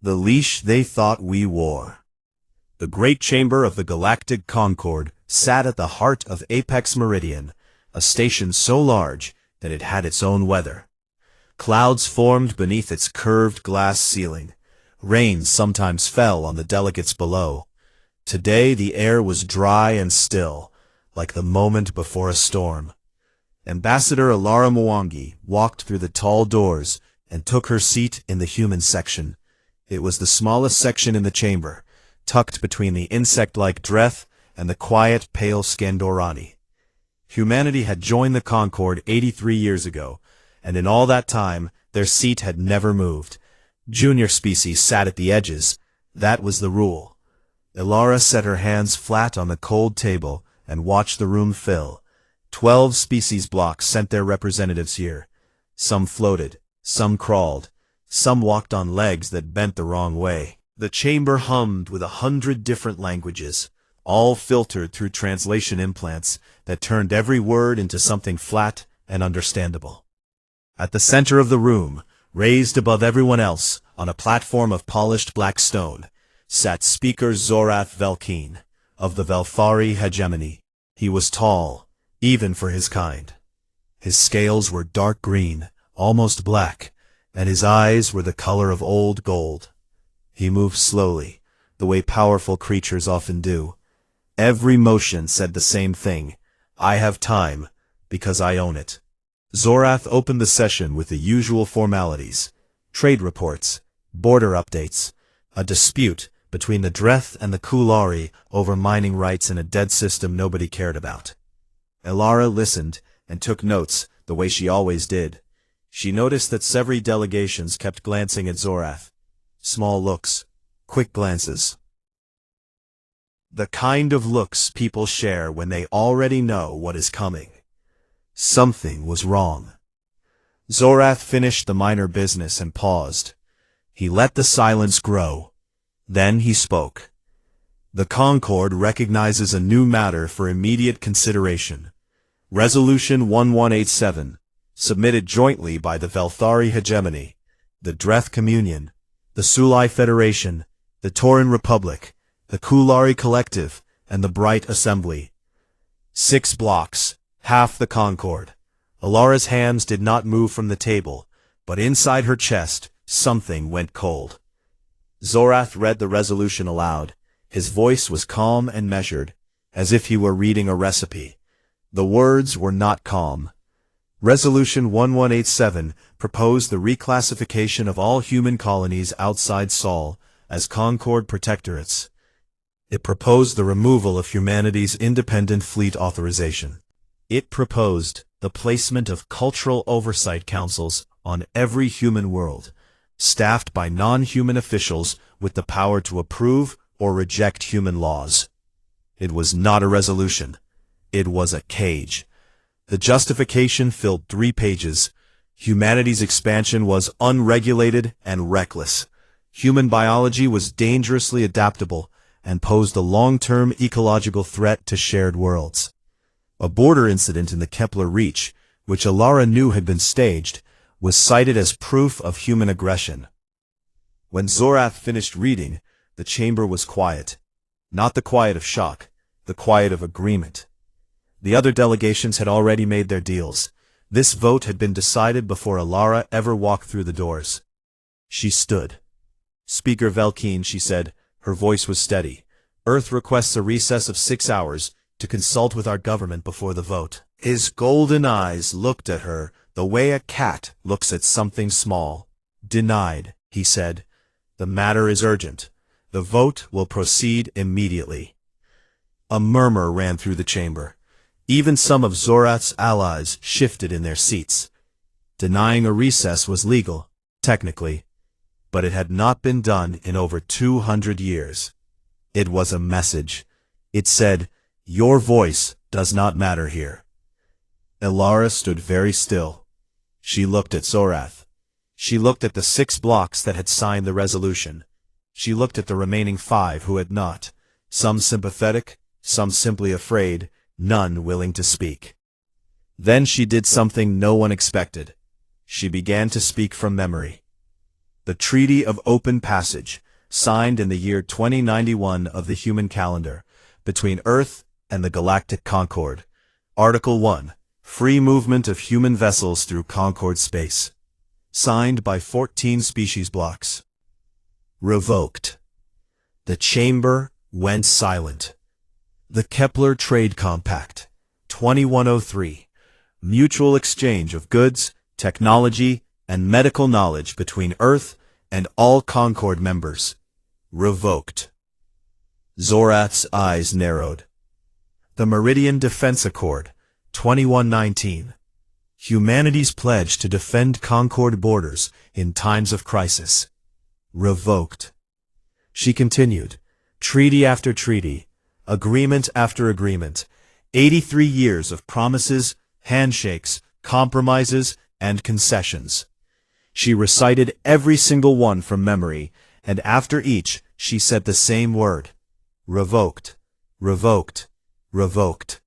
The leash they thought we wore. The great chamber of the Galactic Concord sat at the heart of Apex Meridian, a station so large that it had its own weather. Clouds formed beneath its curved glass ceiling. Rain sometimes fell on the delegates below. Today the air was dry and still, like the moment before a storm. Ambassador Alara Mwangi walked through the tall doors and took her seat in the human section. It was the smallest section in the chamber, tucked between the insect-like Dreth and the quiet, pale-skinned Orani. Humanity had joined the Concord 83 years ago, and in all that time, their seat had never moved. Junior species sat at the edges. That was the rule. Alara set her hands flat on the cold table and watched the room fill. 12 species blocks sent their representatives here. Some floated, some crawled, some walked on legs that bent the wrong way. The chamber hummed with 100 different languages, all filtered through translation implants that turned every word into something flat and understandable. At the center of the room, raised above everyone else, on a platform of polished black stone, sat Speaker Zorath Velkeen, of the Velthari hegemony. He was tall, even for his kind. His scales were dark green, almost black, and his eyes were the color of old gold. He moved slowly, the way powerful creatures often do. Every motion said the same thing: I have time, because I own it. Zorath opened the session with the usual formalities: trade reports, border updates, a dispute between the Dreth and the Kulari over mining rights in a dead system nobody cared about. Alara listened and took notes the way she always did. She noticed that several delegations kept glancing at Zorath. Small looks, quick glances. The kind of looks people share when they already know what is coming. Something was wrong. Zorath finished the minor business and paused. He let the silence grow. Then he spoke. The Concord recognizes a new matter for immediate consideration. Resolution 1187, submitted jointly by the Velthari hegemony, the Dreth Communion, the Sulai Federation, the Tauran Republic, the Kulari Collective, and the Bright Assembly. 6 blocks, half the Concord. Alara's hands did not move from the table, but inside her chest, something went cold. Zorath read the resolution aloud. His voice was calm and measured, as if he were reading a recipe. The words were not calm. Resolution 1187 proposed the reclassification of all human colonies outside Sol as Concord protectorates. It proposed the removal of humanity's independent fleet authorization. It proposed the placement of cultural oversight councils on every human world, staffed by non-human officials with the power to approve or reject human laws. It was not a resolution. It was a cage. The justification filled 3 pages. Humanity's expansion was unregulated and reckless. Human biology was dangerously adaptable and posed a long-term ecological threat to shared worlds. A border incident in the Kepler Reach, which Alara knew had been staged, was cited as proof of human aggression. When Zorath finished reading, the chamber was quiet. Not the quiet of shock, the quiet of agreement. The other delegations had already made their deals. This vote had been decided before Alara ever walked through the doors. She stood. Speaker Velkeen, she said. Her voice was steady. Earth requests a recess of 6 hours to consult with our government before the vote. His golden eyes looked at her the way a cat looks at something small. Denied, he said. The matter is urgent. The vote will proceed immediately. A murmur ran through the chamber. Even some of Zorath's allies shifted in their seats. Denying a recess was legal, technically, but it had not been done in over 200 years. It was a message. It said, "Your voice does not matter here." Alara stood very still. She looked at Zorath. She looked at the 6 blocks that had signed the resolution. She looked at the remaining 5 who had not, some sympathetic, some simply afraid, none willing to speak. Then she did something no one expected. She began to speak from memory. the Treaty of Open Passage, signed in the year 2091 of the human calendar, between Earth and the Galactic Concord. Article 1. Free movement of human vessels through Concord space. Signed by 14 species blocks. Revoked. The chamber went silent. The Kepler Trade Compact, 2103. Mutual exchange of goods, technology, and medical knowledge between Earth and all Concord members. Revoked. Zorath's eyes narrowed. The Meridian Defense Accord, 2119. Humanity's pledge to defend Concord borders in times of crisis. Revoked. She continued, treaty after treaty, agreement after agreement, 83 years of promises, handshakes, compromises, and concessions. She recited every single one from memory, and after each she said the same word. Revoked. Revoked. Revoked.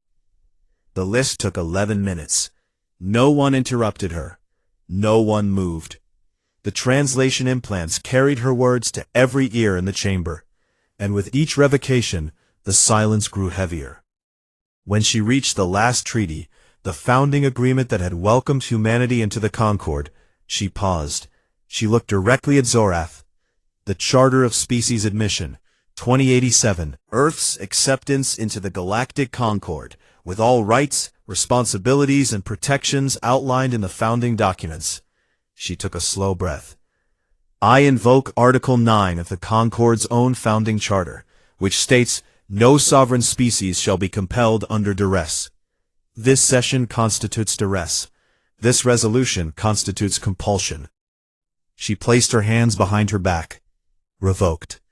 The list took 11 minutes. No one interrupted her. No one moved. The translation implants carried her words to every ear in the chamber, and with each revocation, the silence grew heavier. When she reached the last treaty, the founding agreement that had welcomed humanity into the Concord, she paused. She looked directly at Zorath. The Charter of Species Admission, 2087, Earth's acceptance into the Galactic Concord, with all rights, responsibilities, and protections outlined in the founding documents. She took a slow breath. I invoke Article 9 of the Concord's own founding charter, which states, no sovereign species shall be compelled under duress. This session constitutes duress. This resolution constitutes compulsion. She placed her hands behind her back. Revoked.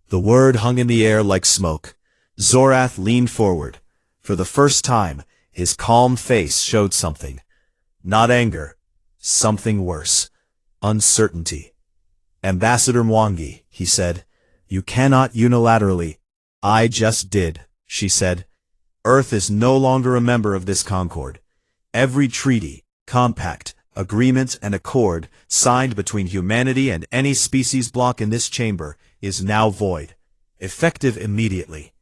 The word hung in the air like smoke. Zorath leaned forward. For the first time, his calm face showed something. Not anger. Something worse. Uncertainty. Ambassador Mwangi, he said, you cannot unilaterally. I just did, she said. Earth is no longer a member of this Concord. Every treaty, compact, agreement, and accord signed between humanity and any species block in this chamber is now void, effective immediately.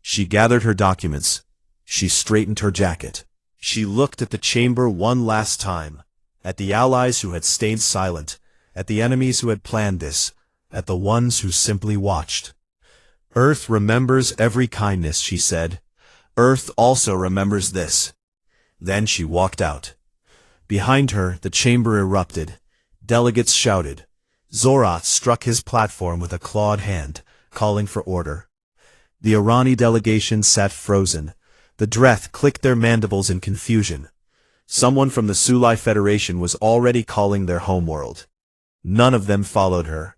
She gathered her documents. She straightened her jacket. She looked at the chamber one last time, at the allies who had stayed silent, at the enemies who had planned this, at the ones who simply watched. Earth remembers every kindness, she said. Earth also remembers this. Then she walked out. Behind her, the chamber erupted. Delegates shouted. Zorath struck his platform with a clawed hand, calling for order. The Irani delegation sat frozen. The Dreth clicked their mandibles in confusion. Someone from the Sulai Federation was already calling their homeworld. None of them followed her.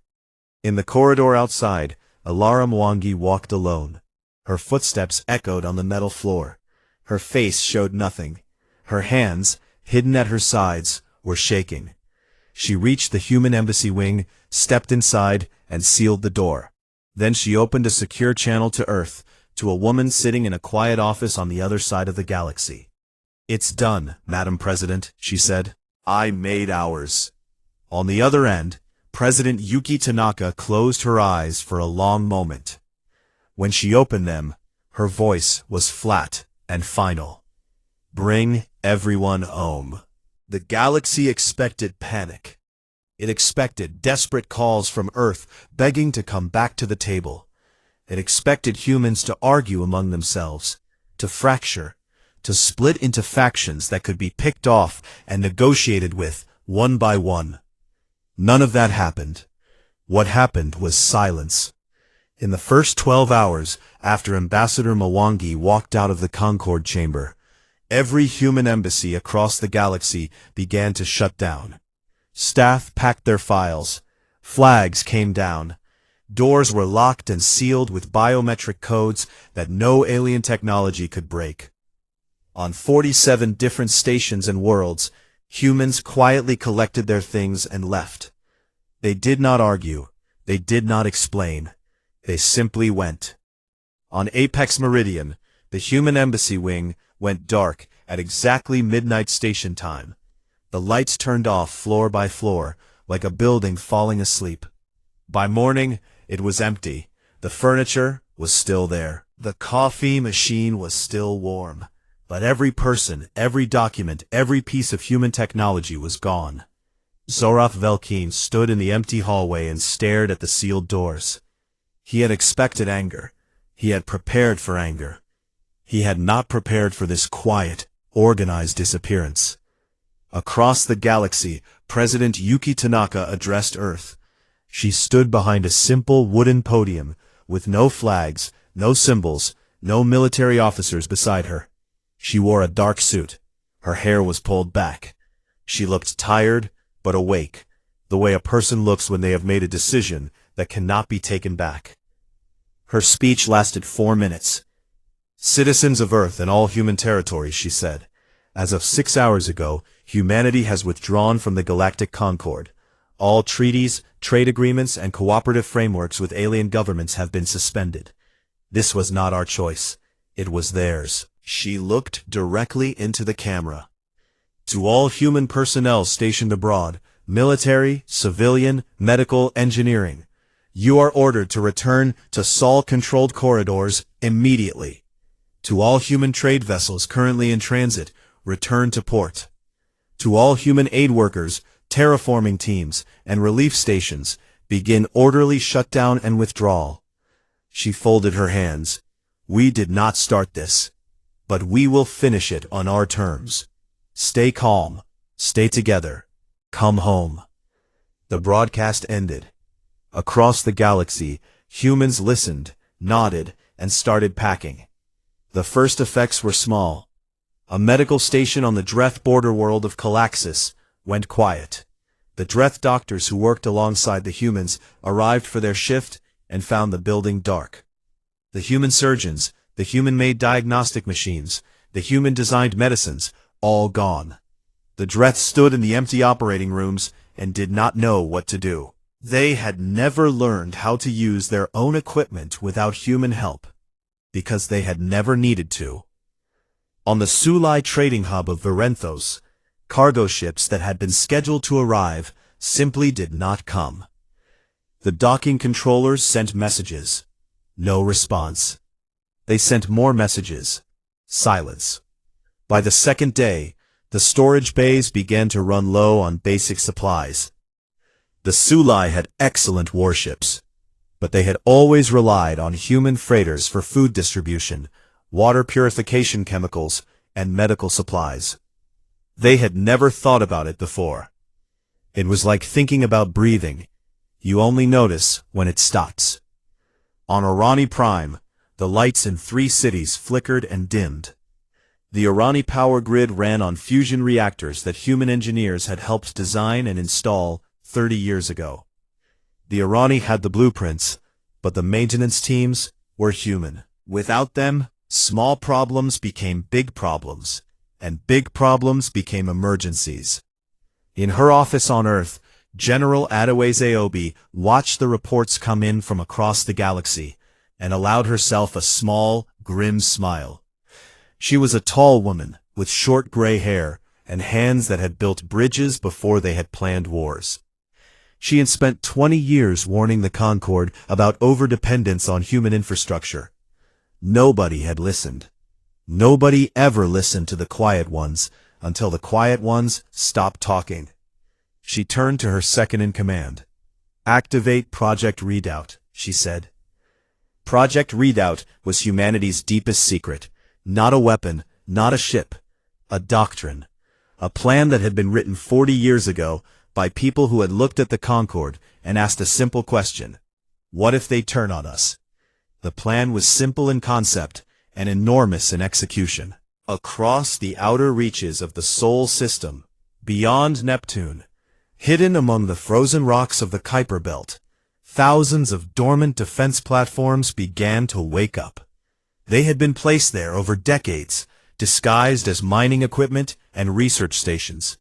In the corridor outside, Alara Mwangi walked alone. Her footsteps echoed on the metal floor. Her face showed nothing. Her hands, hidden at her sides, were shaking. She reached the human embassy wing, stepped inside, and sealed the door. Then she opened a secure channel to Earth, to a woman sitting in a quiet office on the other side of the galaxy. It's done, Madam President, she said. I made ours. On the other end, President Yuki Tanaka closed her eyes for a long moment. When she opened them, her voice was flat and final. Bring everyone home. The galaxy expected panic. It expected desperate calls from Earth begging to come back to the table. It expected humans to argue among themselves, to fracture, to split into factions that could be picked off and negotiated with one by one. None of that happened. What happened was silence. In the first 12 hours after Ambassador Mwangi walked out of the Concord chamber, every human embassy across the galaxy began to shut down. Staff packed their files. Flags came down. Doors were locked and sealed with biometric codes that no alien technology could break. On 47 different stations and worlds, humans quietly collected their things and left. They did not argue. They did not explain. They simply went. On Apex Meridian, the human embassy wing went dark at exactly midnight station time. The lights turned off floor by floor, like a building falling asleep. By morning, it was empty. The furniture was still there. The coffee machine was still warm. But every person, every document, every piece of human technology was gone. Zorath Velkin stood in the empty hallway and stared at the sealed doors. He had expected anger. He had prepared for anger. He had not prepared for this quiet, organized disappearance. Across the galaxy, President Yuki Tanaka addressed Earth. She stood behind a simple wooden podium, with no flags, no symbols, no military officers beside her. She wore a dark suit. Her hair was pulled back. She looked tired, but awake, the way a person looks when they have made a decision that cannot be taken back. Her speech lasted 4 minutes. "Citizens of Earth and all human territories," she said. "As of 6 hours ago, humanity has withdrawn from the Galactic Concord. All treaties, trade agreements, and cooperative frameworks with alien governments have been suspended. This was not our choice. It was theirs." She looked directly into the camera. "To all human personnel stationed abroad, military, civilian, medical, engineering, you are ordered to return to Sol-controlled corridors immediately. To all human trade vessels currently in transit, return to port. To all human aid workers, terraforming teams, and relief stations, begin orderly shutdown and withdrawal." She folded her hands. "We did not start this, but we will finish it on our terms. Stay calm. Stay together. Come home." The broadcast ended. Across the galaxy, humans listened, nodded, and started packing. The first effects were small. A medical station on the Dreth border world of Calaxis went quiet. The Dreth doctors who worked alongside the humans arrived for their shift and found the building dark. The human surgeons, the human-made diagnostic machines, the human-designed medicines, all gone. The Dreth stood in the empty operating rooms and did not know what to do. They had never learned how to use their own equipment without human help, because they had never needed to. On the Sulai trading hub of Virenthos, cargo ships that had been scheduled to arrive simply did not come. The docking controllers sent messages. No response. They sent more messages. Silence. By the second day, the storage bays began to run low on basic supplies. The Sulai had excellent warships, but they had always relied on human freighters for food distribution, water purification chemicals, and medical supplies. They had never thought about it before. It was like thinking about breathing. You only notice when it stops. On Orani Prime, the lights in 3 cities flickered and dimmed. The Orani power grid ran on fusion reactors that human engineers had helped design and install 30 years ago. The Orani had the blueprints, but the maintenance teams were human. Without them, small problems became big problems, and big problems became emergencies. In her office on Earth, General Adeweze Obi watched the reports come in from across the galaxy, and allowed herself a small, grim smile. She was a tall woman, with short gray hair, and hands that had built bridges before they had planned wars. She had spent 20 years warning the Concord about overdependence on human infrastructure. Nobody had listened. Nobody ever listened to the quiet ones, until the quiet ones stopped talking. She turned to her second-in-command. "Activate Project Redoubt," she said. Project Redoubt was humanity's deepest secret. Not a weapon, not a ship. A doctrine. A plan that had been written 40 years ago by people who had looked at the Concord and asked a simple question. What if they turn on us? The plan was simple in concept and enormous in execution. Across the outer reaches of the Sol system, beyond Neptune, hidden among the frozen rocks of the Kuiper Belt, thousands of dormant defense platforms began to wake up. They had been placed there over decades, disguised as mining equipment and research stations.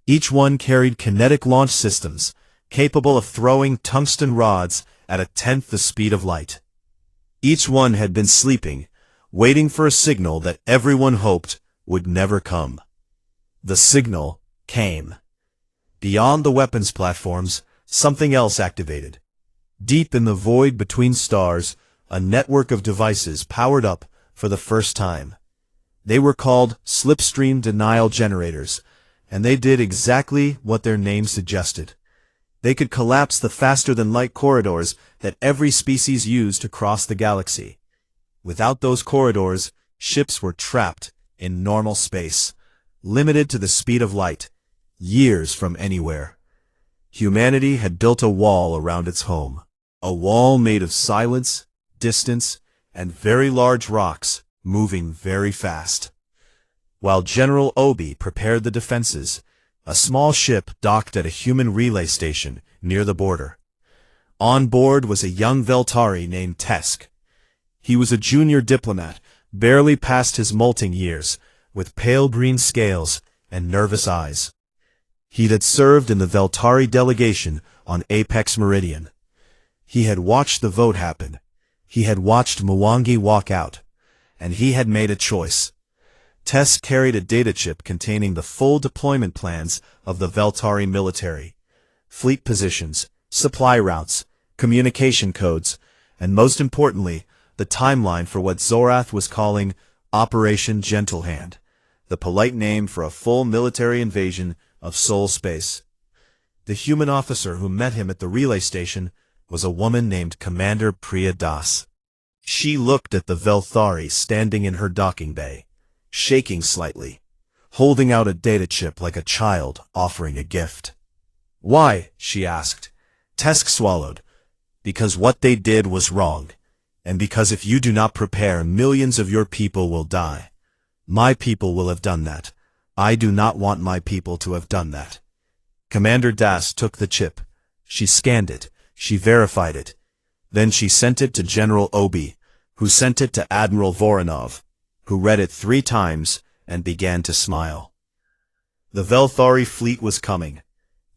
Each one carried kinetic launch systems, capable of throwing tungsten rods at 1/10 the speed of light. Each one had been sleeping, waiting for a signal that everyone hoped would never come. The signal came. Beyond the weapons platforms, something else activated. Deep in the void between stars, a network of devices powered up for the first time. They were called slipstream denial generators, and they did exactly what their name suggested. They could collapse the faster-than-light corridors that every species used to cross the galaxy. Without those corridors, ships were trapped in normal space, limited to the speed of light, years from anywhere. Humanity had built a wall around its home, a wall made of silence, distance, and very large rocks moving very fast. While General Obi prepared the defenses, a small ship docked at a human relay station near the border. On board was a young Veltari named Tesk. He was a junior diplomat, barely past his molting years, with pale green scales and nervous eyes. He had served in the Veltari delegation on Apex Meridian. He had watched the vote happen. He had watched Mwangi walk out. And he had made a choice. Tess carried a data chip containing the full deployment plans of the Veltari military, fleet positions, supply routes, communication codes, and most importantly, the timeline for what Zorath was calling Operation Gentle Hand, the polite name for a full military invasion of Sol space. The human officer who met him at the relay station was a woman named Commander Priya Das. She looked at the Velthari standing in her docking bay, shaking slightly, holding out a data chip like a child offering a gift. "Why?" she asked. Tesk swallowed. "Because what they did was wrong, and because if you do not prepare, millions of your people will die. My people will have done that. I do not want my people to have done that." Commander Das took the chip. She scanned it. She verified it. Then she sent it to General Obi, who sent it to Admiral Voronov, who read it 3 times and began to smile. The Velthari fleet was coming.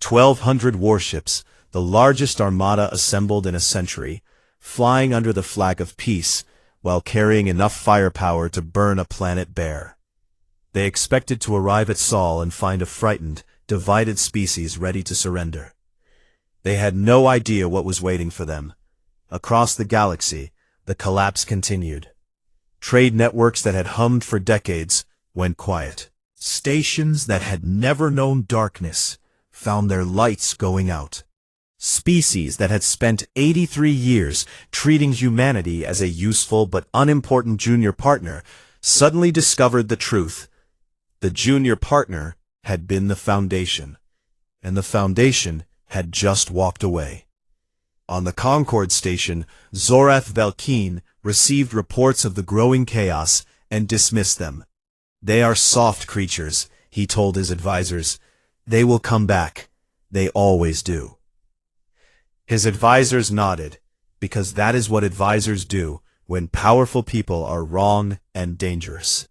1,200 warships, the largest armada assembled in a century, flying under the flag of peace, while carrying enough firepower to burn a planet bare. They expected to arrive at Sol and find a frightened, divided species ready to surrender. They had no idea what was waiting for them. Across the galaxy, the collapse continued. Trade networks that had hummed for decades went quiet. Stations that had never known darkness found their lights going out. Species that had spent 83 years treating humanity as a useful but unimportant junior partner suddenly discovered the truth. The junior partner had been the Foundation, and the Foundation had just walked away. On the Concord station, Zorath Velkeen received reports of the growing chaos and dismissed them. "They are soft creatures," he told his advisors. "They will come back. They always do." His advisors nodded, because that is what advisors do when powerful people are wrong and dangerous.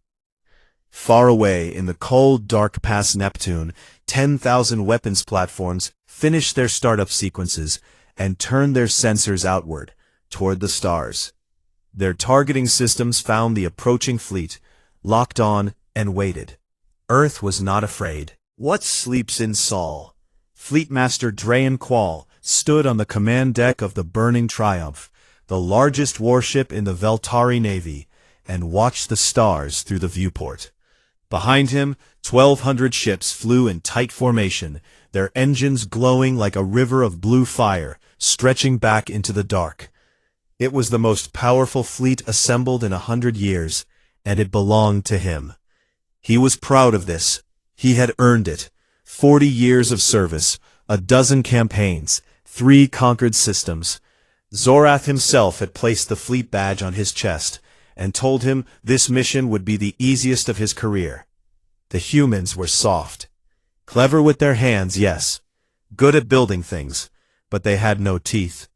Far away in the cold, dark past Neptune, 10,000 weapons platforms finished their startup sequences and turned their sensors outward, toward the stars. Their targeting systems found the approaching fleet, locked on, and waited. Earth was not afraid. What sleeps in Sol? Fleetmaster Drayan Qual stood on the command deck of the Burning Triumph, the largest warship in the Veltari Navy, and watched the stars through the viewport. Behind him, 1,200 ships flew in tight formation, their engines glowing like a river of blue fire, stretching back into the dark. It was the most powerful fleet assembled in 100 years, and it belonged to him. He was proud of this. He had earned it. 40 years of service, a dozen campaigns, 3 conquered systems. Zorath himself had placed the fleet badge on his chest, and told him this mission would be the easiest of his career. The humans were soft. Clever with their hands, yes. Good at building things, but they had no teeth.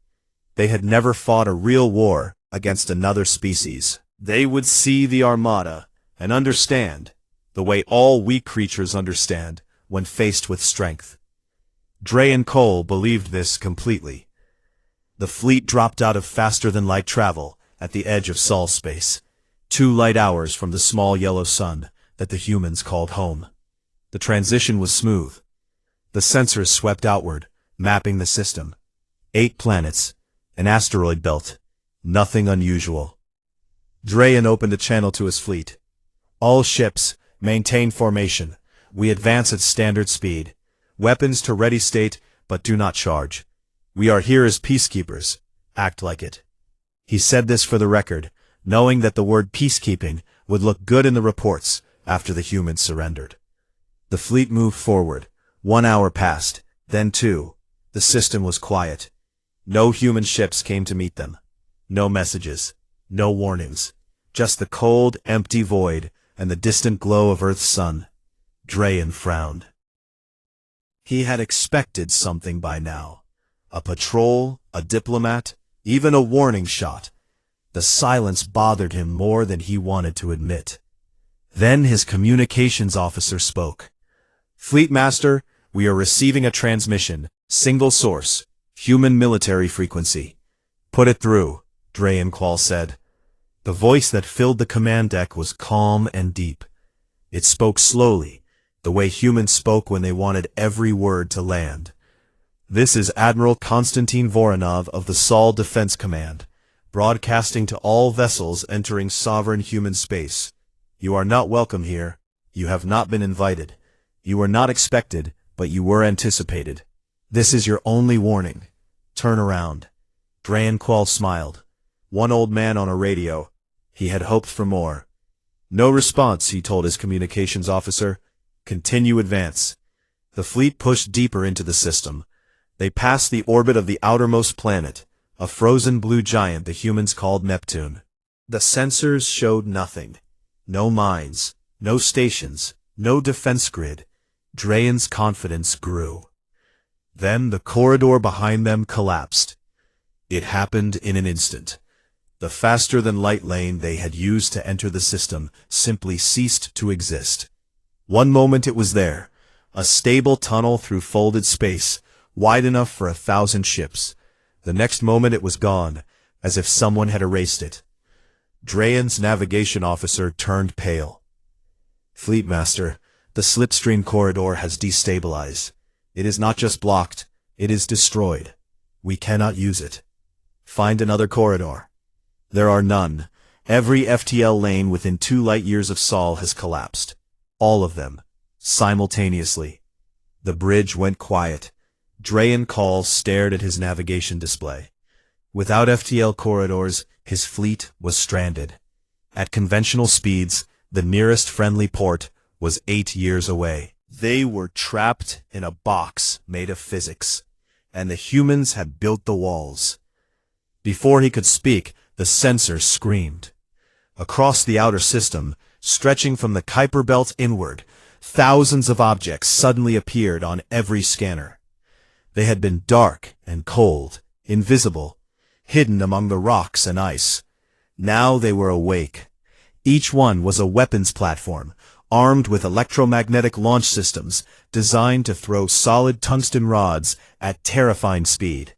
They had never fought a real war against another species. They would see the Armada and understand, the way all weak creatures understand when faced with strength. Drayan Cole believed this completely. The fleet dropped out of faster-than-light travel at the edge of Sol space, 2 light hours from the small yellow sun that the humans called home. The transition was smooth. The sensors swept outward, mapping the system. 8 planets, an asteroid belt, nothing unusual. Drayan opened a channel to his fleet. All ships, maintain formation. We advance at standard speed. Weapons to ready state, but do not charge. We are here as peacekeepers. Act like it. He said this for the record, knowing that the word peacekeeping would look good in the reports after the humans surrendered. The fleet moved forward. 1 hour passed, then 2. The system was quiet. No human ships came to meet them. No messages. No warnings. Just the cold, empty void and the distant glow of Earth's sun. Drayan frowned. He had expected something by now. A patrol, a diplomat, even a warning shot. The silence bothered him more than he wanted to admit. Then his communications officer spoke. Fleet Master, we are receiving a transmission, single source, human military frequency. Put it through, Drayan Qual said. The voice that filled the command deck was calm and deep. It spoke slowly, the way humans spoke when they wanted every word to land. This is Admiral Konstantin Voronov of the Sol Defense Command, broadcasting to all vessels entering sovereign human space. You are not welcome here. You have not been invited. You were not expected, but you were anticipated. This is your only warning. Turn around. Drayan Qual smiled. One old man on a radio. He had hoped for more. No response, he told his communications officer. Continue advance. The fleet pushed deeper into the system. They passed the orbit of the outermost planet, a frozen blue giant the humans called Neptune. The sensors showed nothing. No mines, no stations, no defense grid. Drayan's confidence grew. Then the corridor behind them collapsed. It happened in an instant. The faster-than-light lane they had used to enter the system simply ceased to exist. One moment it was there, a stable tunnel through folded space, wide enough for 1,000 ships. The next moment it was gone, as if someone had erased it. Drayan's navigation officer turned pale. Fleet Master, the slipstream corridor has destabilized. It is not just blocked, it is destroyed. We cannot use it. Find another corridor. There are none. Every FTL lane within 2 light-years of Sol has collapsed. All of them. Simultaneously. The bridge went quiet. Drayan Qual stared at his navigation display. Without FTL corridors, his fleet was stranded. At conventional speeds, the nearest friendly port was 8 years away. They were trapped in a box made of physics, and the humans had built the walls. Before he could speak, the sensor screamed. Across the outer system, stretching from the Kuiper Belt inward, thousands of objects suddenly appeared on every scanner. They had been dark and cold, invisible, hidden among the rocks and ice. Now they were awake. Each one was a weapons platform, armed with electromagnetic launch systems designed to throw solid tungsten rods at terrifying speed.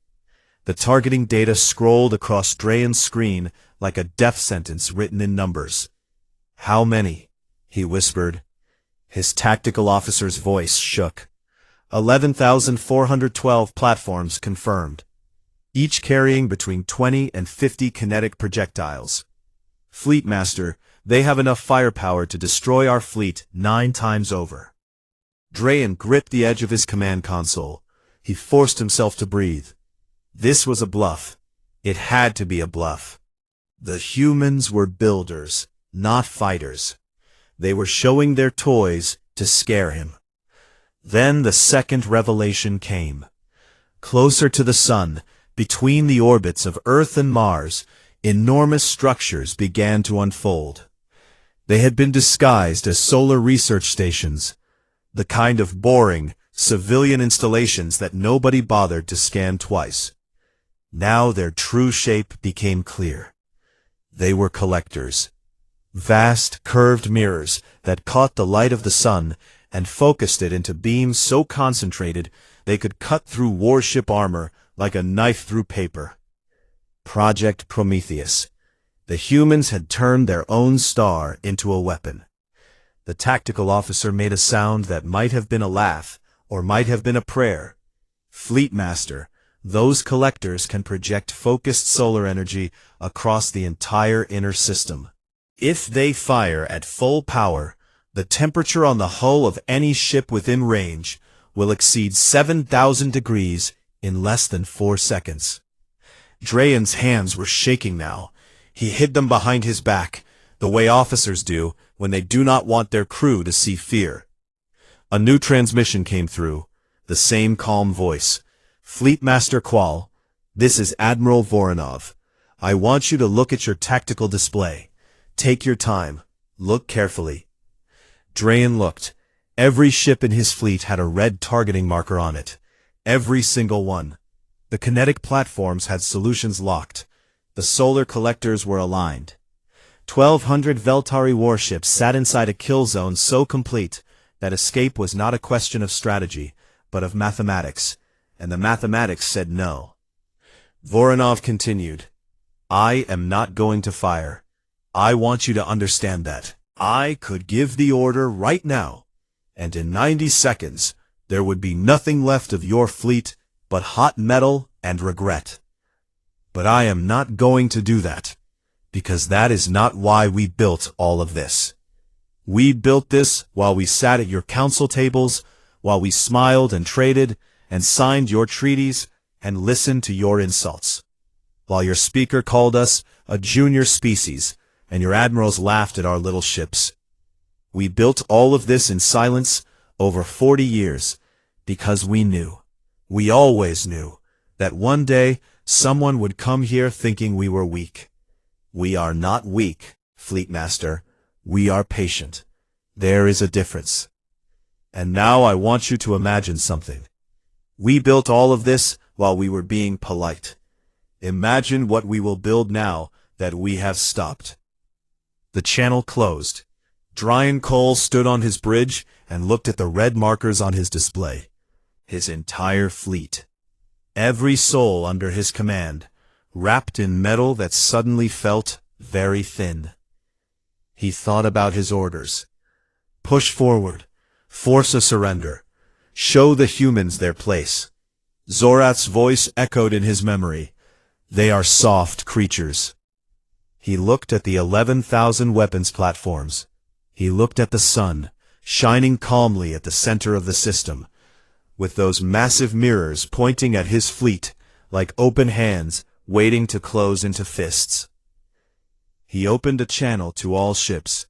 The targeting data scrolled across Drayan's screen like a death sentence written in numbers. How many? He whispered. His tactical officer's voice shook. 11,412 platforms confirmed, each carrying between 20 and 50 kinetic projectiles. Fleet Master, they have enough firepower to destroy our fleet 9 times over. Drayan gripped the edge of his command console. He forced himself to breathe. This was a bluff. It had to be a bluff. The humans were builders, not fighters. They were showing their toys to scare him. Then the second revelation came. Closer to the sun, between the orbits of Earth and Mars, enormous structures began to unfold. They had been disguised as solar research stations, the kind of boring, civilian installations that nobody bothered to scan twice. Now their true shape became clear. They were collectors. Vast, curved mirrors that caught the light of the sun and focused it into beams so concentrated they could cut through warship armor like a knife through paper. Project Prometheus. The humans had turned their own star into a weapon. The tactical officer made a sound that might have been a laugh or might have been a prayer. Fleet Master, those collectors can project focused solar energy across the entire inner system. If they fire at full power, the temperature on the hull of any ship within range will exceed 7,000 degrees in less than 4 seconds. Drayan's hands were shaking now. He hid them behind his back, the way officers do when they do not want their crew to see fear. A new transmission came through, the same calm voice. Fleet Master Qual, this is Admiral Voronov. I want you to look at your tactical display. Take your time. Look carefully. Drayan looked. Every ship in his fleet had a red targeting marker on it. Every single one. The kinetic platforms had solutions locked. The solar collectors were aligned. 1,200 Veltari warships sat inside a kill zone so complete that escape was not a question of strategy, but of mathematics, and the mathematics said no. Voronov continued, I am not going to fire. I want you to understand that. I could give the order right now, and in 90 seconds, there would be nothing left of your fleet but hot metal and regret. But I am not going to do that, because that is not why we built all of this. We built this while we sat at your council tables, while we smiled and traded, and signed your treaties, and listened to your insults. While your speaker called us a junior species, and your admirals laughed at our little ships. We built all of this in silence over 40 years, because we knew, we always knew, that one day someone would come here thinking we were weak. We are not weak, Fleet Master. We are patient. There is a difference. And now I want you to imagine something. We built all of this while we were being polite. Imagine what we will build now that we have stopped. The channel closed. Drayan Cole stood on his bridge and looked at the red markers on his display. His entire fleet. Every soul under his command, wrapped in metal that suddenly felt very thin. He thought about his orders. Push forward. Force a surrender. Show the humans their place. Zorath's voice echoed in his memory. They are soft creatures. He looked at the 11,000 weapons platforms. He looked at the sun, shining calmly at the center of the system, with those massive mirrors pointing at his fleet like open hands waiting to close into fists. He opened a channel to all ships.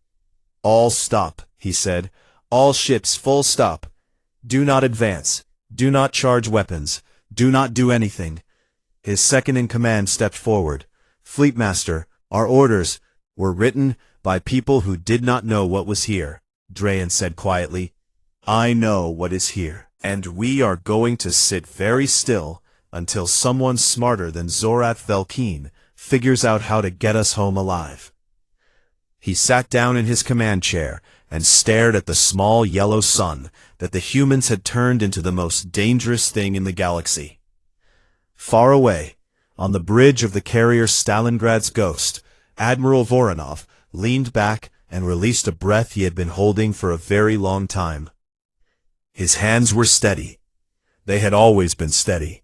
All stop, he said. All ships full stop. Do not advance. Do not charge weapons. Do not do anything. His second-in-command stepped forward. Fleet Master, our orders were written by people who did not know what was here, Drayan said quietly. I know what is here, and we are going to sit very still until someone smarter than Zorath Velkeen figures out how to get us home alive. He sat down in his command chair and stared at the small yellow sun that the humans had turned into the most dangerous thing in the galaxy. Far away, on the bridge of the carrier Stalingrad's Ghost, Admiral Voronov leaned back and released a breath he had been holding for a very long time. His hands were steady. They had always been steady.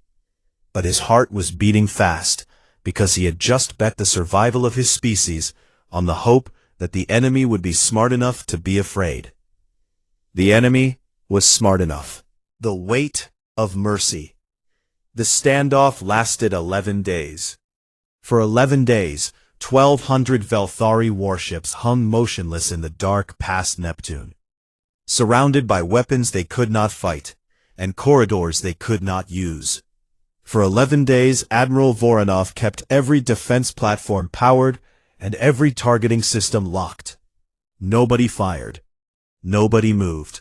But his heart was beating fast, because he had just bet the survival of his species on the hope that the enemy would be smart enough to be afraid. The enemy was smart enough. The weight of mercy. The standoff lasted 11 days. For 11 days, 1,200 Velthari warships hung motionless in the dark past Neptune, surrounded by weapons they could not fight, and corridors they could not use. For 11 days, Admiral Voronov kept every defense platform powered and every targeting system locked. Nobody fired. Nobody moved.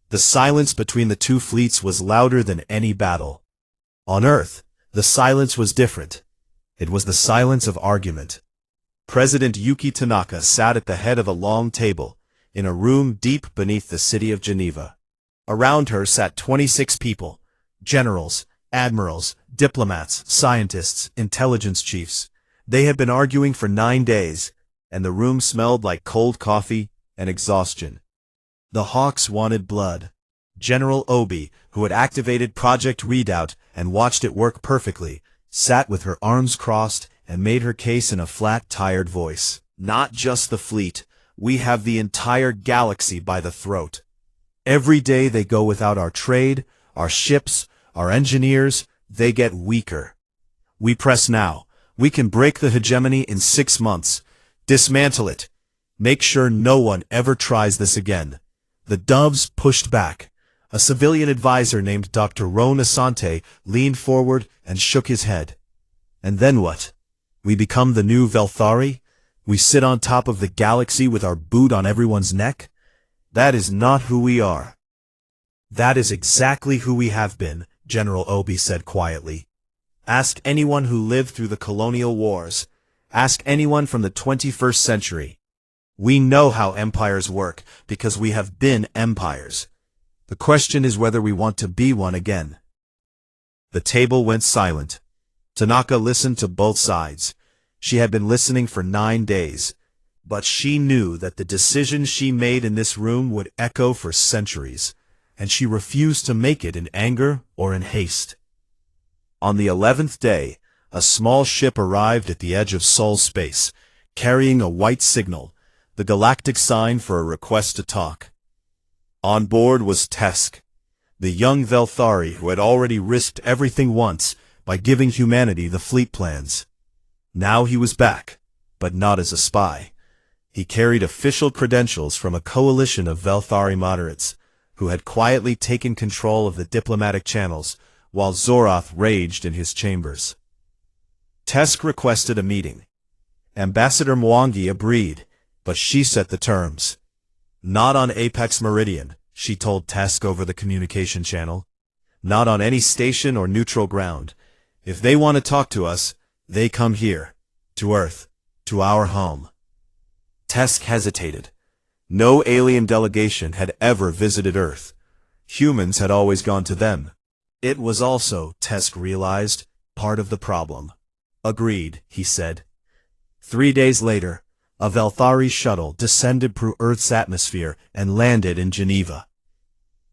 The silence between the two fleets was louder than any battle. On Earth, the silence was different. It was the silence of argument. President Yuki Tanaka sat at the head of a long table, in a room deep beneath the city of Geneva. Around her sat 26 people, generals, admirals, diplomats, scientists, intelligence chiefs. They had been arguing for 9 days, and the room smelled like cold coffee and exhaustion. The Hawks wanted blood. General Obi, who had activated Project Redoubt and watched it work perfectly, sat with her arms crossed and made her case in a flat, tired voice. Not just the fleet, we have the entire galaxy by the throat. Every day they go without our trade, our ships, our engineers, they get weaker. We press now. We can break the hegemony in 6 months. Dismantle it. Make sure no one ever tries this again. The Doves pushed back. A civilian advisor named Dr. Ron Asante leaned forward and shook his head. And then what? We become the new Velthari? We sit on top of the galaxy with our boot on everyone's neck? That is not who we are. That is exactly who we have been, General Obi said quietly. Ask anyone who lived through the colonial wars. Ask anyone from the 21st century. We know how empires work because we have been empires. The question is whether we want to be one again. The table went silent. Tanaka listened to both sides. She had been listening for 9 days, but she knew that the decision she made in this room would echo for centuries, and she refused to make it in anger or in haste. On the 11th day, a small ship arrived at the edge of Sol space, carrying a white signal, the galactic sign for a request to talk. On board was Tesk, the young Velthari who had already risked everything once by giving humanity the fleet plans. Now he was back, but not as a spy. He carried official credentials from a coalition of Velthari moderates, who had quietly taken control of the diplomatic channels, while Zoroth raged in his chambers. Tesk requested a meeting. Ambassador Mwangi agreed, but she set the terms. Not on Apex Meridian, she told Tesk over the communication channel. Not on any station or neutral ground. If they want to talk to us, they come here, to Earth, to our home. Tesk hesitated. No alien delegation had ever visited Earth. Humans had always gone to them. It was also, Tesk realized, part of the problem. Agreed, he said. 3 days later, a Velthari shuttle descended through Earth's atmosphere and landed in Geneva.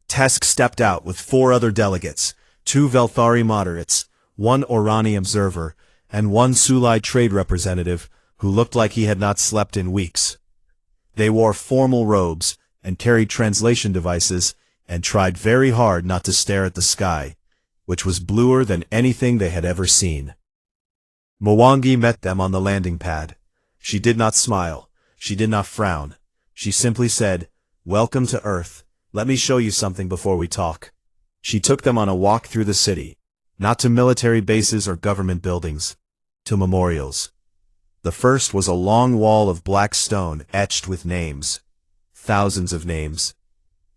Tesk stepped out with 4 other delegates, 2 Velthari moderates, 1 Orani observer, and 1 Sulai trade representative who looked like he had not slept in weeks. They wore formal robes and carried translation devices and tried very hard not to stare at the sky, which was bluer than anything they had ever seen. Mwangi met them on the landing pad. She did not smile. She did not frown. She simply said, "Welcome to Earth. Let me show you something before we talk." She took them on a walk through the city, not to military bases or government buildings, to memorials. The first was a long wall of black stone etched with names. Thousands of names.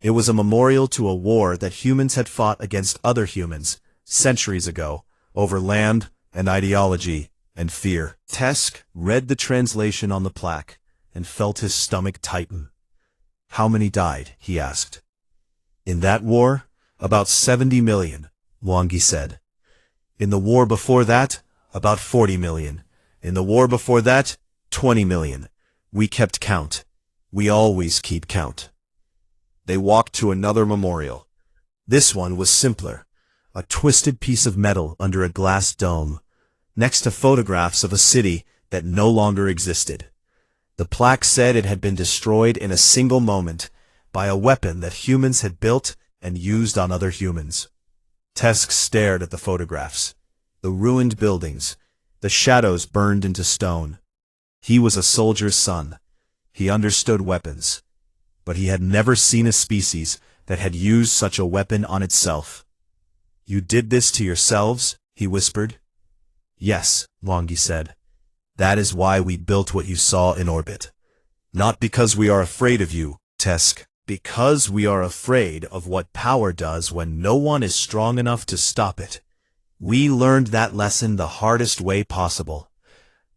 It was a memorial to a war that humans had fought against other humans, centuries ago, over land and ideology and fear. Tesk read the translation on the plaque and felt his stomach tighten. How many died? He asked. In that war, about 70 million, Mwangi said. In the war before that, about 40 million. In the war before that, 20 million. We kept count. We always keep count. They walked to another memorial. This one was simpler. A twisted piece of metal under a glass dome, next to photographs of a city that no longer existed. The plaque said it had been destroyed in a single moment by a weapon that humans had built and used on other humans. Tesk stared at the photographs, the ruined buildings, the shadows burned into stone. He was a soldier's son. He understood weapons, but he had never seen a species that had used such a weapon on itself. "You did this to yourselves?" he whispered. "Yes," Mwangi said. "That is why we built what you saw in orbit. Not because we are afraid of you, Tesk. Because we are afraid of what power does when no one is strong enough to stop it. We learned that lesson the hardest way possible,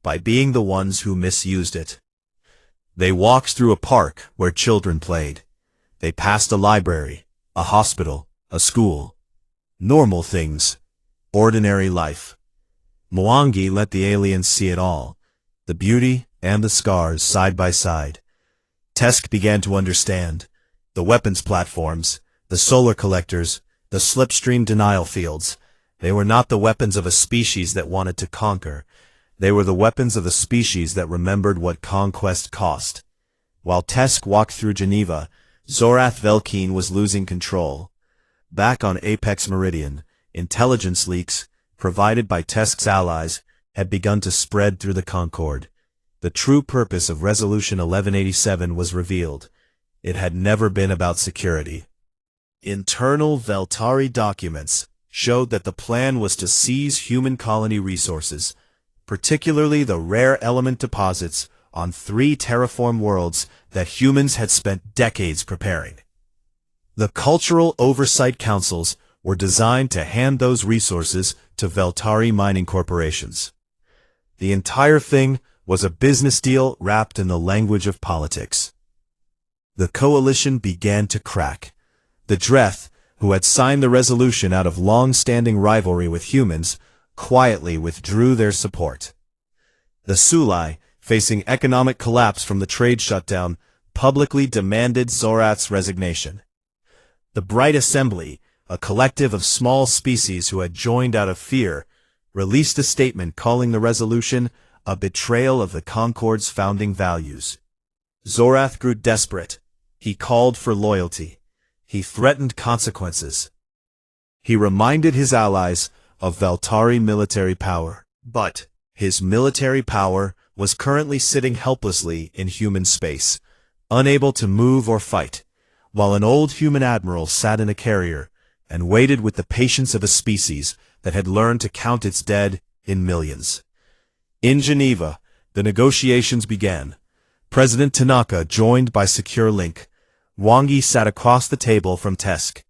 by being the ones who misused it." They walked through a park where children played. They passed a library, a hospital, a school. Normal things. Ordinary life. Mwangi let the aliens see it all, the beauty and the scars side by side. Tesk began to understand. The weapons platforms, The solar collectors, the slipstream denial fields, they were not the weapons of a species that wanted to conquer. They were the weapons of a species that remembered what conquest cost. While Tesk walked through Geneva, Zorath Velkeen was losing control. Back on Apex Meridian, intelligence leaks, provided by Tesk's allies, had begun to spread through the Concord. The true purpose of Resolution 1187 was revealed. It had never been about security. Internal Veltari documents showed that the plan was to seize human colony resources, particularly the rare element deposits on 3 terraform worlds that humans had spent decades preparing. The Cultural Oversight Councils were designed to hand those resources to Veltari mining corporations. The entire thing was a business deal wrapped in the language of politics. The coalition began to crack. The Dreth, who had signed the resolution out of long-standing rivalry with humans, quietly withdrew their support. The Sulai, facing economic collapse from the trade shutdown, publicly demanded Zorath's resignation. The Bright Assembly, a collective of small species who had joined out of fear, released a statement calling the resolution a betrayal of the Concord's founding values. Zorath grew desperate. He called for loyalty. He threatened consequences. He reminded his allies of Veltari military power. But his military power was currently sitting helplessly in human space, unable to move or fight, while an old human admiral sat in a carrier and waited with the patience of a species that had learned to count its dead in millions. In Geneva, the negotiations began. President Tanaka joined by Secure Link. Wangi sat across the table from Tesk.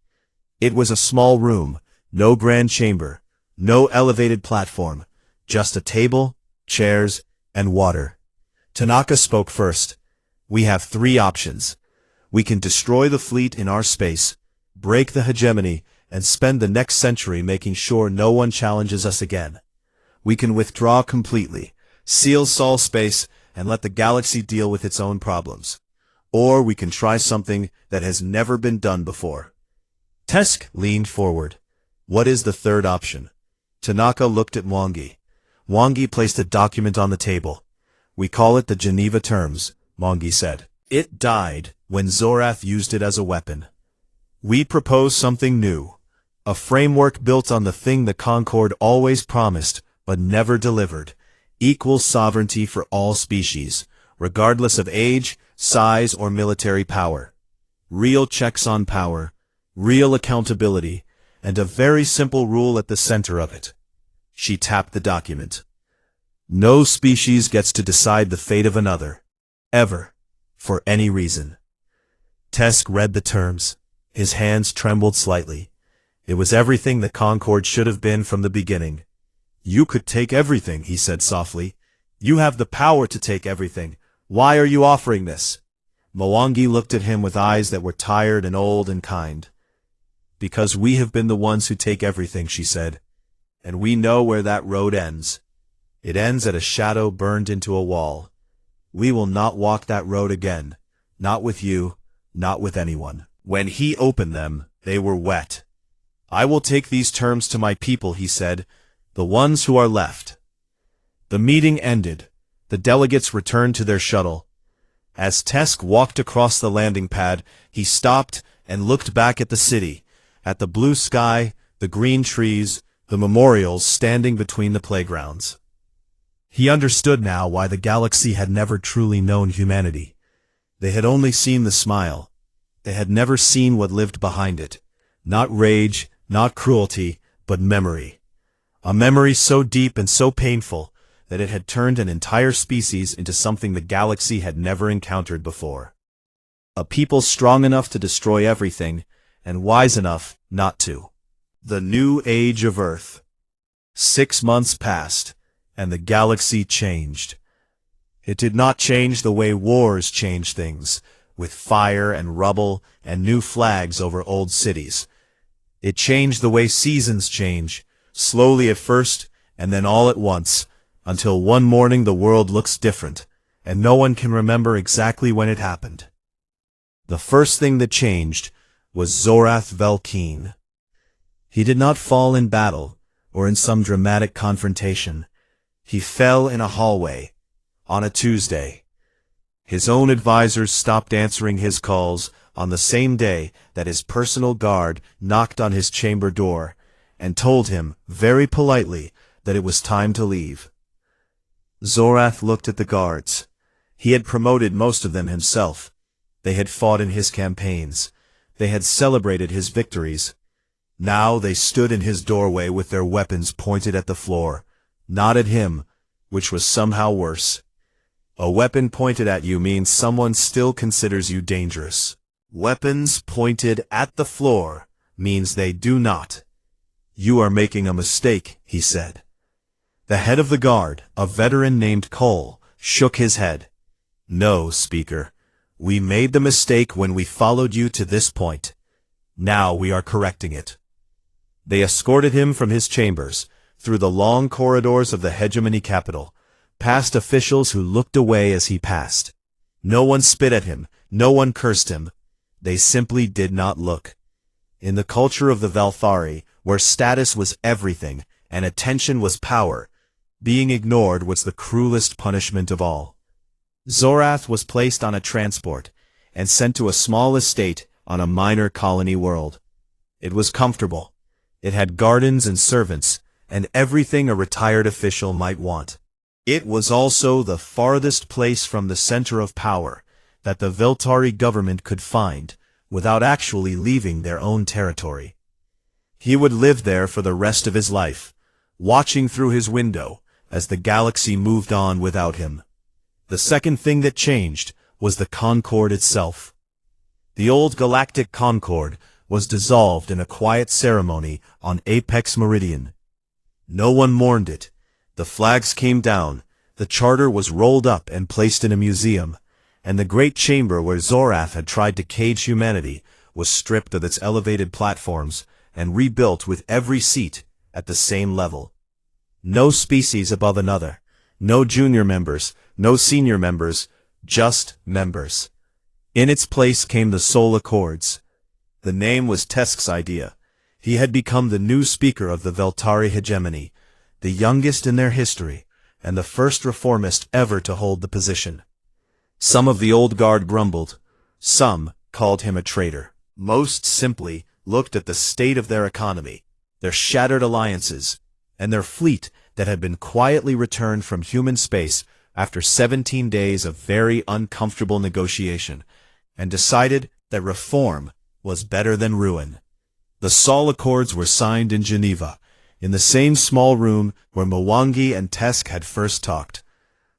It was a small room, no grand chamber, no elevated platform, just a table, chairs, and water. Tanaka spoke first. We have 3 options. We can destroy the fleet in our space, break the hegemony, and spend the next century making sure no one challenges us again. We can withdraw completely, seal Sol space, and let the galaxy deal with its own problems. Or we can try something that has never been done before. Tesk leaned forward. What is the third option? Tanaka looked at Wangi. Wangi placed a document on the table. We call it the Geneva Terms, Wangi said. It died when Zorath used it as a weapon. We propose something new. A framework built on the thing the Concord always promised, but never delivered. Equal sovereignty for all species, regardless of age, size, or military power. Real checks on power, real accountability, and a very simple rule at the center of it. She tapped the document. No species gets to decide the fate of another. Ever. For any reason. Tesk read the terms. His hands trembled slightly. It was everything the Concord should have been from the beginning. You could take everything, he said softly. You have the power to take everything. Why are you offering this? Mwangi looked at him with eyes that were tired and old and kind. Because we have been the ones who take everything, she said. And we know where that road ends. It ends at a shadow burned into a wall. We will not walk that road again. Not with you, not with anyone. When he opened them, they were wet. I will take these terms to my people, he said, the ones who are left. The meeting ended. The delegates returned to their shuttle. As Tesk walked across the landing pad, he stopped and looked back at the city, at the blue sky, the green trees, the memorials standing between the playgrounds. He understood now why the galaxy had never truly known humanity. They had only seen the smile. They had never seen what lived behind it. Not rage, not cruelty, but memory. A memory so deep and so painful that it had turned an entire species into something the galaxy had never encountered before. A people strong enough to destroy everything, and wise enough not to. The new age of Earth. 6 months passed, and the galaxy changed. It did not change the way wars change things, with fire and rubble and new flags over old cities. It changed the way seasons change, slowly at first, and then all at once, until one morning the world looks different, and no one can remember exactly when it happened. The first thing that changed was Zorath Velkeen. He did not fall in battle, or in some dramatic confrontation. He fell in a hallway, on a Tuesday. His own advisors stopped answering his calls on the same day that his personal guard knocked on his chamber door, and told him, very politely, that it was time to leave. Zorath looked at the guards. He had promoted most of them himself. They had fought in his campaigns. They had celebrated his victories. Now they stood in his doorway with their weapons pointed at the floor, not at him, which was somehow worse. A weapon pointed at you means someone still considers you dangerous. Weapons pointed at the floor means they do not. You are making a mistake, he said. The head of the guard, a veteran named Cole, shook his head. No, Speaker. We made the mistake when we followed you to this point. Now we are correcting it. They escorted him from his chambers, through the long corridors of the hegemony capital, past officials who looked away as he passed. No one spit at him, no one cursed him. They simply did not look. In the culture of the Valthari, where status was everything, and attention was power, being ignored was the cruelest punishment of all. Zorath was placed on a transport, and sent to a small estate on a minor colony world. It was comfortable. It had gardens and servants, and everything a retired official might want. It was also the farthest place from the center of power that the Veltari government could find, without actually leaving their own territory. He would live there for the rest of his life, watching through his window as the galaxy moved on without him. The second thing that changed was the Concord itself. The old Galactic Concord was dissolved in a quiet ceremony on Apex Meridian. No one mourned it. The flags came down, the charter was rolled up and placed in a museum, and the great chamber where Zorath had tried to cage humanity was stripped of its elevated platforms and rebuilt with every seat at the same level. No species above another, no junior members, no senior members, just members. In its place came the Soul Accords. The name was Tesk's idea. He had become the new speaker of the Veltari hegemony, the youngest in their history, and the first reformist ever to hold the position. Some of the old guard grumbled. Some called him a traitor. Most simply looked at the state of their economy, their shattered alliances, and their fleet that had been quietly returned from human space after 17 days of very uncomfortable negotiation, and decided that reform was better than ruin. The Sol Accords were signed in Geneva, in the same small room where Mwangi and Tesk had first talked.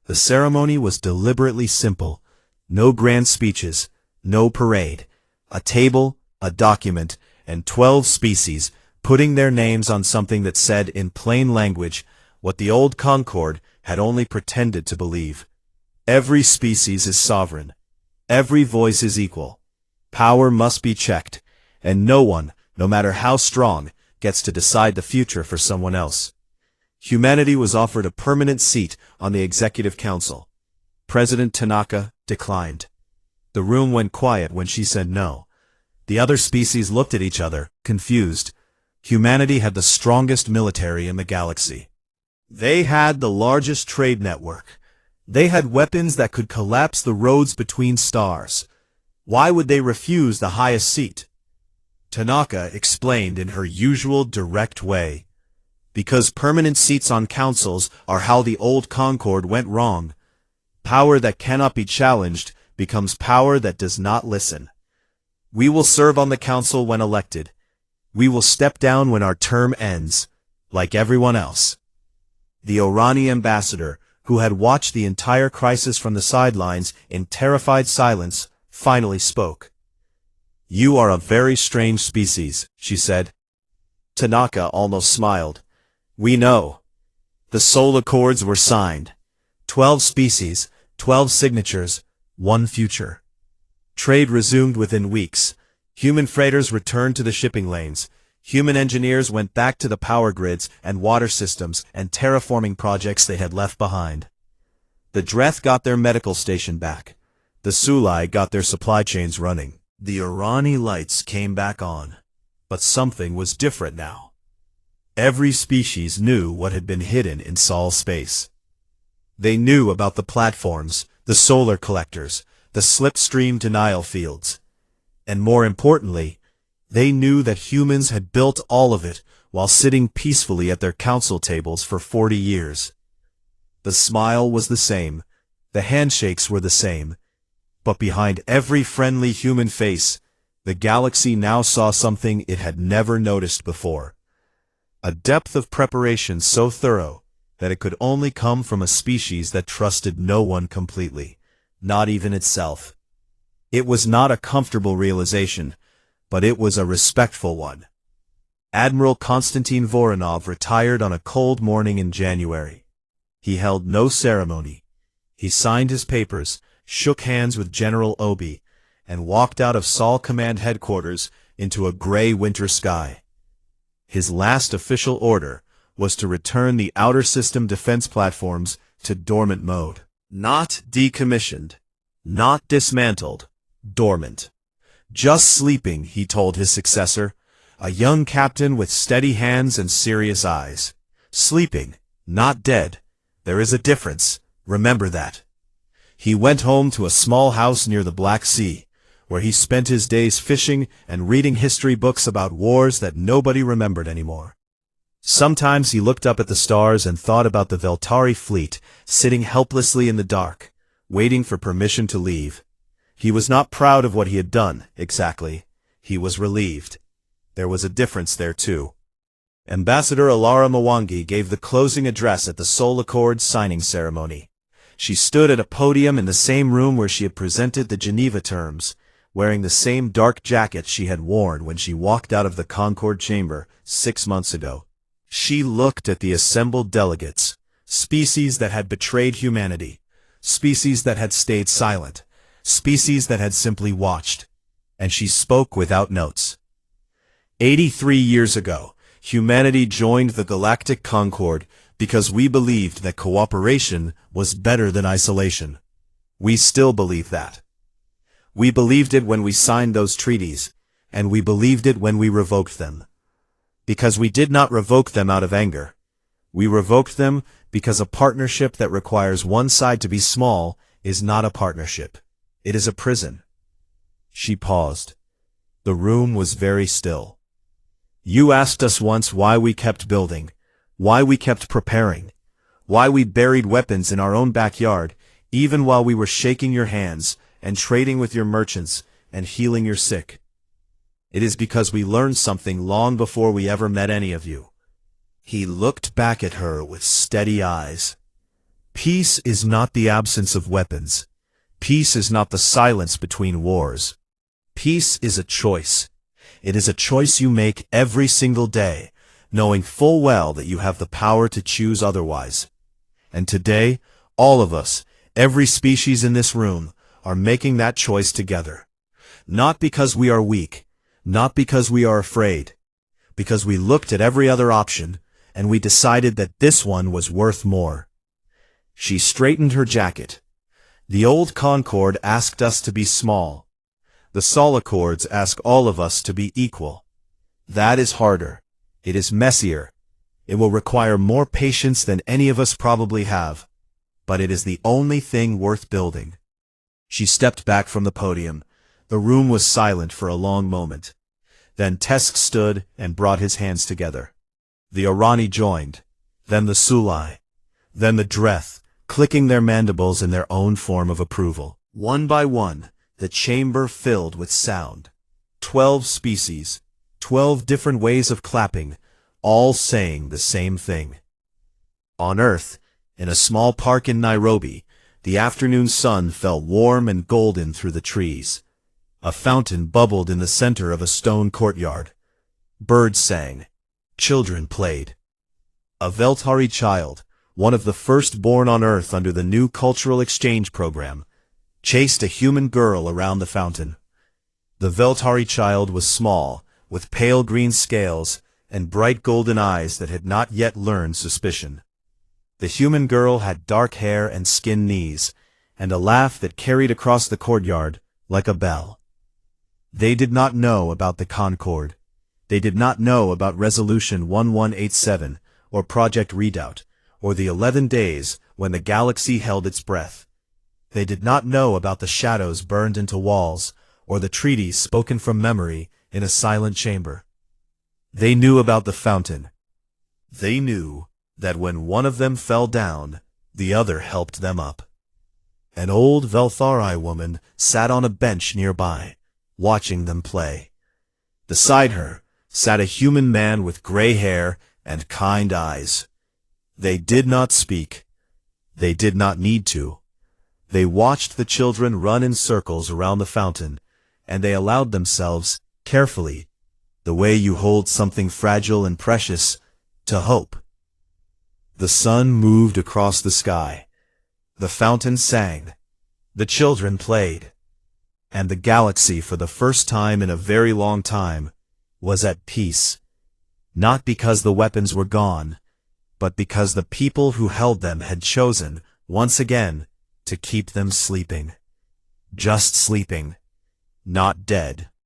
The ceremony was deliberately simple. No grand speeches, no parade. A table, a document, and 12 species putting their names on something that said in plain language what the old Concord had only pretended to believe. Every species is sovereign. Every voice is equal. Power must be checked, and no one, no matter how strong, gets to decide the future for someone else. Humanity was offered a permanent seat on the Executive Council. President Tanaka declined. The room went quiet when she said no. The other species looked at each other, confused. Humanity had the strongest military in the galaxy. They had the largest trade network. They had weapons that could collapse the roads between stars. Why would they refuse the highest seat? Tanaka explained in her usual direct way. Because permanent seats on councils are how the old Concord went wrong. Power that cannot be challenged becomes power that does not listen. We will serve on the council when elected. We will step down when our term ends, like everyone else. The Orani ambassador, who had watched the entire crisis from the sidelines in terrified silence, finally spoke. You are a very strange species, she said. Tanaka almost smiled. We know. The Soul Accords were signed. 12 species, 12 signatures, one future. Trade resumed within weeks. Human freighters returned to the shipping lanes. Human engineers went back to the power grids and water systems and terraforming projects they had left behind. The Dreth got their medical station back. The Sulai got their supply chains running. The Irani lights came back on, but something was different now. Every species knew what had been hidden in Sol space. They knew about the platforms, the solar collectors, the slipstream denial fields. And more importantly, they knew that humans had built all of it while sitting peacefully at their council tables for 40 years. The smile was the same, the handshakes were the same, but behind every friendly human face, the galaxy now saw something it had never noticed before. A depth of preparation so thorough that it could only come from a species that trusted no one completely, not even itself. It was not a comfortable realization, but it was a respectful one. Admiral Konstantin Voronov retired on a cold morning in January. He held no ceremony. He signed his papers, shook hands with General Obi, and walked out of Sol Command Headquarters into a gray winter sky. His last official order was to return the outer system defense platforms to dormant mode. Not decommissioned, not dismantled, dormant. Just sleeping, he told his successor, a young captain with steady hands and serious eyes. Sleeping, not dead. There is a difference, remember that. He went home to a small house near the Black Sea, where he spent his days fishing and reading history books about wars that nobody remembered anymore. Sometimes he looked up at the stars and thought about the Veltari fleet sitting helplessly in the dark, waiting for permission to leave. He was not proud of what he had done, exactly. He was relieved. There was a difference there, too. Ambassador Alara Mwangi gave the closing address at the Sol Accord signing ceremony. She stood at a podium in the same room where she had presented the Geneva terms, wearing the same dark jacket she had worn when she walked out of the Concord chamber 6 months ago. She looked at the assembled delegates, species that had betrayed humanity, species that had stayed silent, species that had simply watched, and she spoke without notes. 83 years ago, humanity joined the Galactic Concord because we believed that cooperation was better than isolation. We still believe that. We believed it when we signed those treaties, and we believed it when we revoked them. Because we did not revoke them out of anger. We revoked them because a partnership that requires one side to be small is not a partnership. It is a prison. She paused. The room was very still. You asked us once why we kept building, why we kept preparing, why we buried weapons in our own backyard, even while we were shaking your hands and trading with your merchants and healing your sick. It is because we learned something long before we ever met any of you. He looked back at her with steady eyes. Peace is not the absence of weapons. Peace is not the silence between wars. Peace is a choice. It is a choice you make every single day, knowing full well that you have the power to choose otherwise. And today, all of us, every species in this room, are making that choice together. Not because we are weak, not because we are afraid, because we looked at every other option, and we decided that this one was worth more. She straightened her jacket. The old Concord asked us to be small. The Sol Accords ask all of us to be equal. That is harder. It is messier. It will require more patience than any of us probably have. But it is the only thing worth building. She stepped back from the podium. The room was silent for a long moment. Then Tesk stood and brought his hands together. The Irani joined. Then the Sulai. Then the Dreth, clicking their mandibles in their own form of approval. One by one, the chamber filled with sound. 12 species, 12 different ways of clapping, all saying the same thing. On Earth, in a small park in Nairobi, the afternoon sun fell warm and golden through the trees. A fountain bubbled in the center of a stone courtyard. Birds sang. Children played. A Veltari child, one of the first born on Earth under the new cultural exchange program, chased a human girl around the fountain. The Veltari child was small, with pale green scales and bright golden eyes that had not yet learned suspicion. The human girl had dark hair and skin knees, and a laugh that carried across the courtyard like a bell. They did not know about the Concord. They did not know about Resolution 1187, or Project Redoubt, or the 11 days when the galaxy held its breath. They did not know about the shadows burned into walls, or the treaties spoken from memory in a silent chamber. They knew about the fountain. They knew that when one of them fell down, the other helped them up. An old Velthari woman sat on a bench nearby, watching them play. Beside her sat a human man with gray hair and kind eyes. They did not speak. They did not need to. They watched the children run in circles around the fountain, and they allowed themselves, carefully, the way you hold something fragile and precious, to hope. The sun moved across the sky. The fountain sang. The children played. And the galaxy, for the first time in a very long time, was at peace. Not because the weapons were gone, but because the people who held them had chosen, once again, to keep them sleeping. Just sleeping, not dead.